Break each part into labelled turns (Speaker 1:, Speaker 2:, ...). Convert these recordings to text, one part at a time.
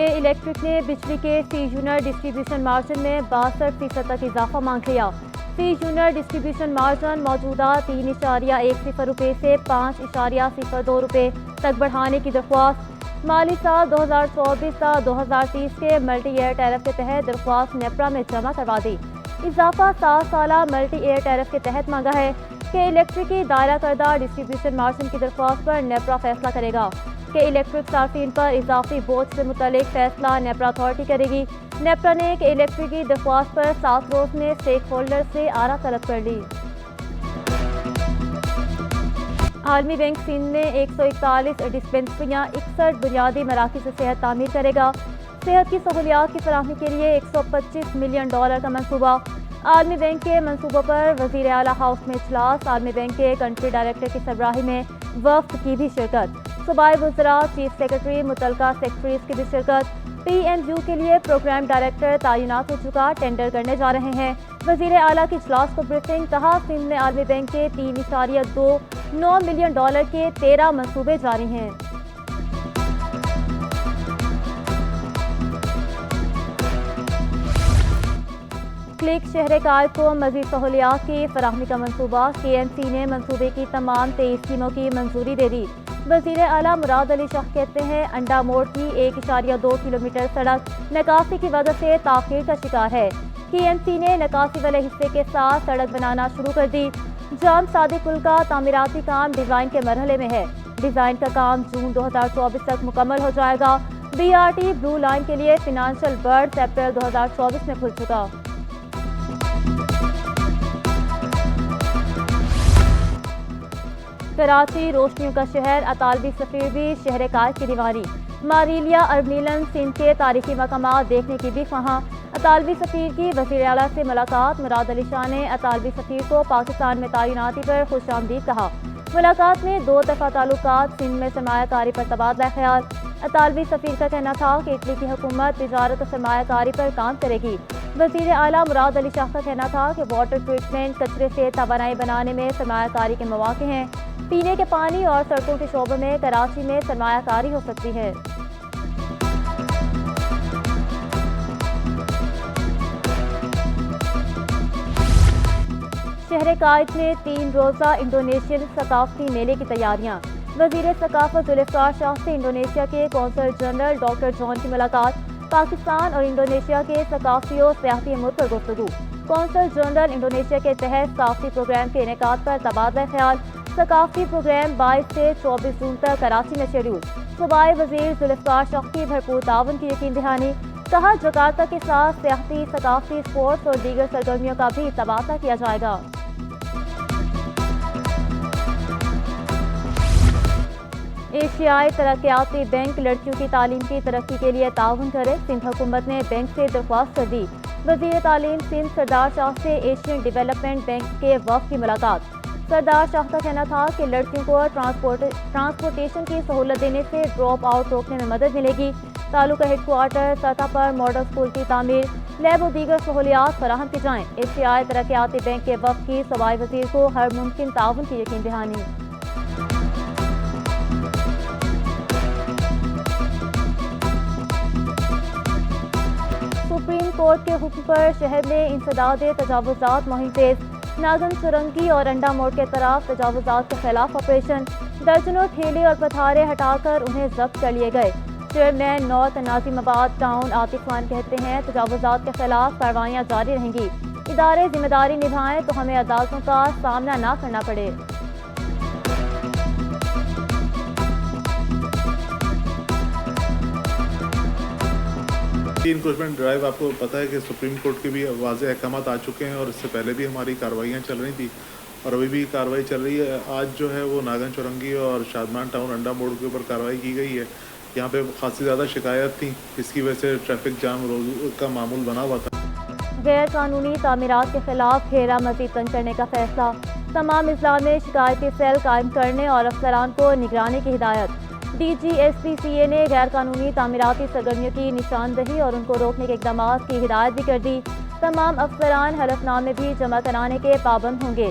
Speaker 1: کہ الیکٹرک نے بجلی کے فی یونٹ ڈسٹریبیوشن مارجن میں 62% تک اضافہ مانگ لیا۔ فی یونٹ ڈسٹریبیوشن مارجن موجودہ 3.10 روپے سے 5.02 روپے تک بڑھانے کی درخواست مالی سال 2024 تا 2030 کے ملٹی ایئر ٹیرف کے تحت درخواست نیپرا میں جمع کروا دی۔ اضافہ 7 سالہ ملٹی ایئر ٹیرف کے تحت مانگا ہے کہ الیکٹرک کی دائرہ کردہ ڈسٹریبیوشن مارجن کی درخواست پر نیپرا فیصلہ کرے گا کہ الیکٹرک صارفین پر اضافی بوجھ سے متعلق فیصلہ نیپرا اتھارٹی کرے گی۔ نیپرا نے کہ الیکٹرک کی درخواست پر 7 روز میں اسٹیک ہولڈر سے آرا طلب کر لی۔ عالمی بینک سندھ میں 141 ڈسپنسریاں 61 بنیادی مراکز صحت تعمیر کرے گا۔ صحت کی سہولیات کی فراہمی کے لیے $125 ملین کا منصوبہ۔ عالمی بینک کے منصوبوں پر وزیر اعلیٰ ہاؤس میں اجلاس۔ عالمی بینک کے کنٹری ڈائریکٹر کی سربراہی میں وفد کی بھی شرکت۔ صوبائی وزراء، چیف سیکرٹری، متعلقہ سیکرٹریز کی بھی شرکت۔ پی ایم یو کے لیے پروگرام ڈائریکٹر تعینات ہو چکا، ٹینڈر کرنے جا رہے ہیں۔ وزیر اعلیٰ کی اجلاس کو بریفنگ، کہا سندھ میں عالمی بینک کے $3.29 ملین کے 13 منصوبے جاری ہیں۔ کلک شہر قائد کو مزید سہولیات کی فراہمی کا منصوبہ۔ کے ایم سی نے منصوبے کی تمام 23 اسکیموں کی منظوری دے دی۔ وزیر اعلیٰ مراد علی شاہ کہتے ہیں انڈا موڑ کی 1.2 کلومیٹر سڑک نکاسی کی وجہ سے تاخیر کا شکار ہے۔ کے ایم سی نے نکاسی والے حصے کے ساتھ سڑک بنانا شروع کر دی۔ جام صادق پل کا تعمیراتی کام ڈیزائن کے مرحلے میں ہے۔ ڈیزائن کا کام جون 2024 تک مکمل ہو جائے گا۔ B R T blue line کے لیے فنانشل برڈز اپریل 2024 میں کھل چکا۔ کراچی روشنیوں کا شہر، اطالوی سفیر بھی شہر قائد کی دیوانی۔ ماریلیا اربنیلن سندھ کے تاریخی مقامات دیکھنے کی بھی خواہاں۔ اطالوی سفیر کی وزیر اعلیٰ سے ملاقات۔ مراد علی شاہ نے اطالوی سفیر کو پاکستان میں تعیناتی پر خوش آمدید کہا۔ ملاقات میں دو طرفہ تعلقات، سندھ میں سرمایہ کاری پر تبادلہ خیال۔ اطالوی سفیر کا کہنا تھا کہ اٹلی کی حکومت تجارت و سرمایہ کاری پر کام کرے گی۔ وزیر اعلیٰ مراد علی شاہ کا کہنا تھا کہ واٹر ٹریٹمنٹ، کچرے سے توانائی بنانے میں سرمایہ کاری کے مواقع ہیں۔ پینے کے پانی اور سڑکوں کے شعبے میں کراچی میں سرمایہ کاری ہو سکتی ہے۔ شہر قائد میں 3 روزہ انڈونیشین ثقافتی میلے کی تیاریاں۔ وزیر ثقافت ذوالفقار شاہ سے انڈونیشیا کے قونصل جنرل ڈاکٹر جان کی ملاقات۔ پاکستان اور انڈونیشیا کے ثقافتی و سیاحتی امور پر گفتگو۔ قونصل جنرل انڈونیشیا کے تحت ثقافتی پروگرام کے انعقاد پر تبادلہ خیال۔ ثقافتی پروگرام 22 سے 24 جون تک کراچی میں شیڈول۔ صوبائی وزیر ذوالفقار شاہ کی بھرپور تعاون کی یقین دہانی۔ کہا جکارتا کے ساتھ سیاحتی، ثقافتی، اسپورٹس اور دیگر سرگرمیوں کا بھی تبادلہ کیا جائے گا۔ ایشیائی ترقیاتی بینک لڑکیوں کی تعلیم کی ترقی کے لیے تعاون کرے، سندھ حکومت نے بینک سے درخواست کر دی۔ وزیر تعلیم سندھ سردار شاہ سے ایشین ڈیولپمنٹ بینک کے وفد کی ملاقات۔ سردار شاہ کا کہنا تھا کہ لڑکیوں کو ٹرانسپورٹیشن کی سہولت دینے سے ڈراپ آؤٹ روکنے میں مدد ملے گی۔ تعلقہ ہیڈ کوارٹر سطح پر ماڈل اسکول کی تعمیر، لیب و دیگر سہولیات فراہم کی جائیں۔ ایشیائی ترقیاتی بینک کے وفد کی صوبائی وزیر کو ہر ممکن تعاون کی یقین دہانی۔ سپریم کورٹ کے حکم پر شہر میں انسداد تجاوزات مہم تیز۔ ناگن سرنگی اور انڈا موڑ کے طرف تجاوزات کے خلاف آپریشن۔ درجنوں ٹھیلے اور پتھارے ہٹا کر انہیں ضبط کر لیے گئے۔ چیئرمین نارتھ ناظم آباد ٹاؤن عاطف خان کہتے ہیں تجاوزات کے خلاف کارروائیاں جاری رہیں گی۔ ادارے ذمہ داری نبھائیں تو ہمیں عدالتوں کا سامنا نہ کرنا پڑے۔
Speaker 2: انکروچمنٹ ڈرائیو آپ کو پتہ ہے کہ سپریم کورٹ کے بھی واضح احکامات آ چکے ہیں اور اس سے پہلے بھی ہماری کارروائیاں چل رہی تھیں اور ابھی بھی کارروائی چل رہی ہے۔ آج جو ہے وہ ناگن چورنگی اور شادمان ٹاؤن انڈا موڑ کے اوپر کارروائی کی گئی ہے۔ یہاں پہ خاصی زیادہ شکایت تھیں، اس کی وجہ سے ٹریفک جام روز کا معمول بنا ہوا تھا۔
Speaker 1: غیر قانونی تعمیرات کے خلاف گھیرا مزید تنگ کرنے کا فیصلہ۔ تمام اضلاع میں شکایتی سیل قائم کرنے اور افسران کو نگرانی کی ہدایت۔ ڈی جی ایس پی سی اے نے غیر قانونی تعمیراتی سرگرمیوں کی نشاندہی اور ان کو روکنے کے اقدامات کی ہدایت بھی کر دی۔ تمام افسران حلف نامے بھی جمع کرانے کے پابند ہوں گے۔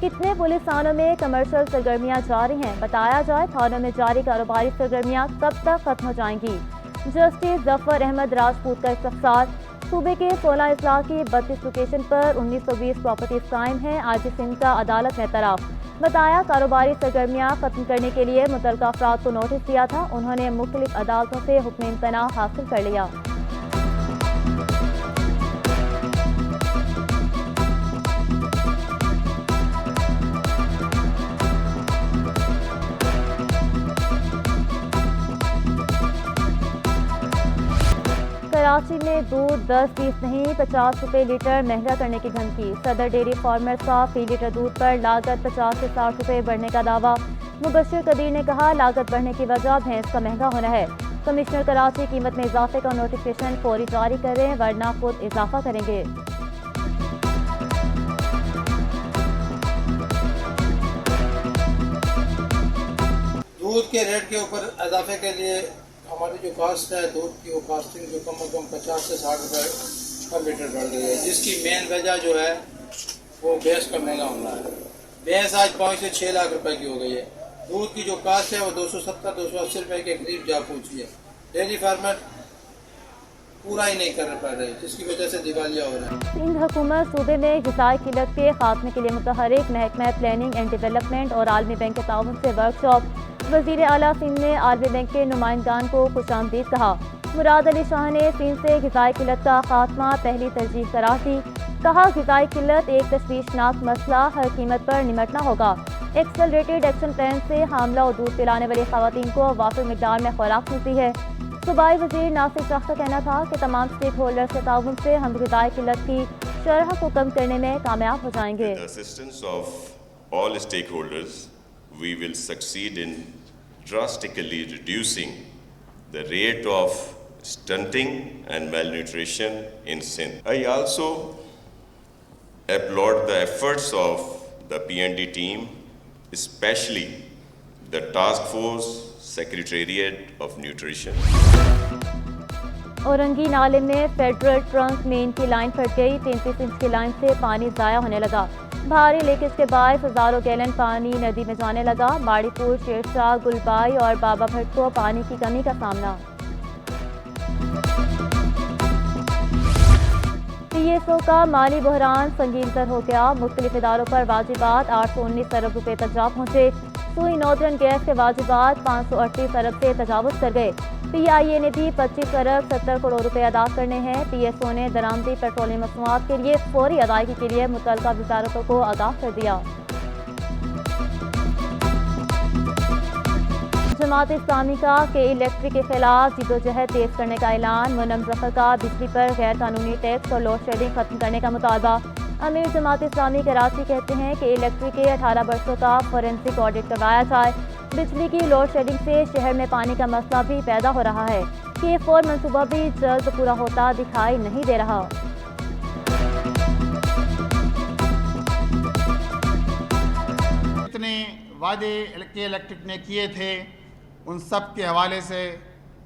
Speaker 1: کتنے پولیس تھانوں میں کمرشل سرگرمیاں جاری ہیں؟ بتایا جائے تھانوں میں جاری کاروباری سرگرمیاں کب تک ختم ہو جائیں گی؟ جسٹس ظفر احمد راجپوت کا استفسار۔ صوبے کے 16 اضلاع کی 32 لوکیشن پر 1920 پراپرٹیز قائم ہیں۔ آج سندھ کا عدالت میں اعتراف۔ بتایا کاروباری سرگرمیاں ختم کرنے کے لیے متعلقہ افراد کو نوٹس دیا تھا، انہوں نے مختلف عدالتوں سے حکم امتناع حاصل کر لیا۔ کراچی میں دودھ 10-20 نہیں 50 روپے لیٹر مہنگا کرنے کی دھمکی۔ صدر ڈیری فارمرز کا فی لیٹر دودھ پر لاگت 50 سے 60 روپے بڑھنے کا دعویٰ۔ مبشر قدیر نے کہا لاگت بڑھنے کی وجہ بھینس کا مہنگا ہونا ہے۔ کمشنر کراچی قیمت میں اضافے کا نوٹیفیکیشن فوری جاری کریں ورنہ خود اضافہ کریں گے۔
Speaker 3: دودھ کے ریٹ کے اوپر اضافے کے لیے ہماری جو کاسٹ ہے دودھ کی وہ کاسٹنگ جو کم از کم 50 سے 60 روپے پر لیٹر بڑھ گئی ہے، جس کی مین وجہ جو ہے وہ بھینس کا مہنگا ہونا ہے۔ بھینس آج 5 سے 6 لاکھ روپے کی ہو گئی ہے۔ دودھ کی جو کاسٹ ہے وہ 270-280 روپے کے قریب جا پہنچی ہے۔ ڈیری فارمر پورا ہی نہیں کر پا رہے، جس کی وجہ سے دیوالیہ ہو رہا ہے۔
Speaker 1: سندھ حکومت صوبے میں غذائی قلت کے خاتمے کے لیے متحرک۔ محکمہ پلاننگ اینڈ ڈیولپمنٹ اور عالمی بینک کے تعاون سے ورکشاپ۔ وزیر اعلیٰ سندھ نے عالمی بینک کے نمائندگان کو خوش آمدید کہا۔ مراد علی شاہ نے سندھ سے غذائی قلت کا خاتمہ پہلی ترجیح قرار دی۔ کہا غذائی قلت ایک تشویشناک مسئلہ، ہر قیمت پر نمٹنا ہوگا۔ ایکسلریٹڈ ایکشن پلان سے حاملہ اور دودھ پلانے والی خواتین کو وافر مقدار میں خوراک ملتی ہے۔ صوبائی وزیر ناصر شاہ کا کہنا تھا کہ تمام اسٹیک ہولڈرز کے تعاون سے ہم غذائی قلت کی شرح کو کم کرنے میں کامیاب ہو جائیں گے۔
Speaker 4: With the assistance of all stakeholders, we will succeed in drastically reducing the rate of stunting and malnutrition in Sindh. I also applaud the efforts of the PND team, especially the Task Force Secretariat of Nutrition.
Speaker 1: Orangi نالے میں federal trunk مین کی line پھٹ گئی، 33 inch کی line سے پانی ضائع ہونے لگا۔ بھاری لیکیج کے باعث ہزاروں گیلن پانی ندی میں جانے لگا۔ باڑی پور، شیرشاہ، گلبائی اور بابا بھٹ کو پانی کی کمی کا سامنا۔ پی ایس او کا مالی بحران سنگین تر ہو گیا، مختلف اداروں پر واجبات 819 ارب روپے تک جا پہنچے۔ سوئی ناردرن گیس کے واجبات 538 ارب سے تجاوز کر گئے۔ پی آئی اے نے بھی 25 ارب 70 کروڑ روپے ادا کرنے ہیں۔ پی ایس او نے درآمدی پیٹرولیم مصنوعات کے لیے فوری ادائیگی کے لیے متعلقہ وزارتوں کو آگاہ کر دیا۔ جماعت اسلامی کا کہ الیکٹرک کے خلاف جدوجہد تیز کرنے کا اعلان۔ منم ظفر کا بجلی پر غیر قانونی ٹیکس اور لوڈ شیڈنگ ختم کرنے کا مطالبہ۔ امیر جماعت اسلامی کراچی کہتے ہیں کہ الیکٹرک کے 18 برسوں کا فورینسک آڈٹ کروایا جائے۔ بجلی کی لوڈ شیڈنگ سے شہر میں پانی کا مسئلہ بھی پیدا ہو رہا ہے۔ K4 منصوبہ بھی جلد پورا ہوتا دکھائی نہیں دے رہا۔
Speaker 5: اتنے وعدے کے الیکٹرک نے کیے تھے ان سب کے حوالے سے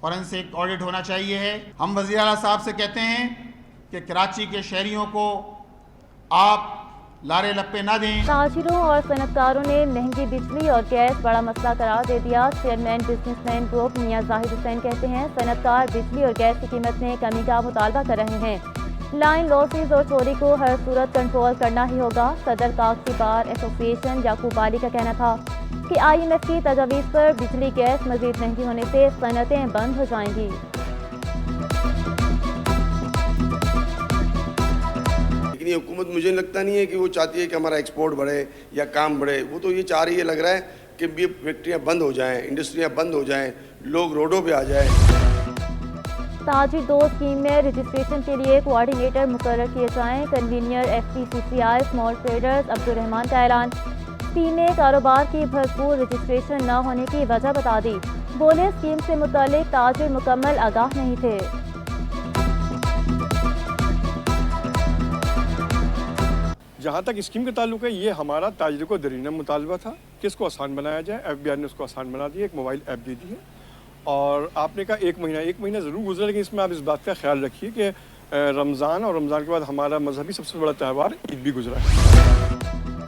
Speaker 5: فورینسک آڈٹ ہونا چاہیے ہے۔ ہم وزیر اعلیٰ صاحب سے کہتے ہیں کہ کراچی کے شہریوں کو آپ لارے لپے نہ دیں۔
Speaker 1: تاجروں اور صنعت کاروں نے مہنگی بجلی اور گیس بڑا مسئلہ قرار دے دیا۔ چیئرمین بزنس مین گروپ میاں زاہد حسین کہتے ہیں صنعت کار بجلی اور گیس کی قیمت میں کمی کا مطالبہ کر رہے ہیں۔ لائن لاسز اور چوری کو ہر صورت کنٹرول کرنا ہی ہوگا۔ صدر کاغذی بار ایسوسی ایشن یعقوب علی کا کہنا تھا کہ آئی ایم ایف کی تجاویز پر بجلی گیس مزید مہنگی ہونے سے صنعتیں بند ہو جائیں گی۔
Speaker 6: لیکن یہ حکومت مجھے لگتا نہیں ہے کہ وہ چاہتی ہے کہ ہمارا ایکسپورٹ بڑھے یا کام بڑھے۔ وہ تو یہ چاہ رہی ہے، لگ رہا ہے کہ یہ فیکٹریاں بند ہو جائیں، انڈسٹریاں بند ہو جائیں، لوگ روڈوں پہ آ جائیں۔
Speaker 1: تاجر 2 اسکیم میں رجسٹریشن کے لیے کوآرڈینیٹر مقرر کیے جائیں۔ کنوینئر ایف پی سی سی آئی اسمال ٹریڈرز عبدالرحمان کا اعلان۔ اسکیم میں کاروبار کی بھرپور رجسٹریشن نہ ہونے کی وجہ بتا دی۔ بولے اسکیم سے متعلق تاجر مکمل آگاہ نہیں تھے۔
Speaker 7: جہاں تک اسکیم کا تعلق ہے، یہ ہمارا تاجر کو درینہ مطالبہ تھا کہ اس کو آسان بنایا جائے۔ ایف بی آر نے اس کو آسان بنا دیا، ایک موبائل ایپ دے دی ہے، اور آپ نے کہا ایک مہینہ ضرور گزرا، لیکن اس میں آپ اس بات کا خیال رکھیے کہ رمضان اور رمضان کے بعد ہمارا مذہبی سب سے بڑا تہوار عید بھی گزرا ہے۔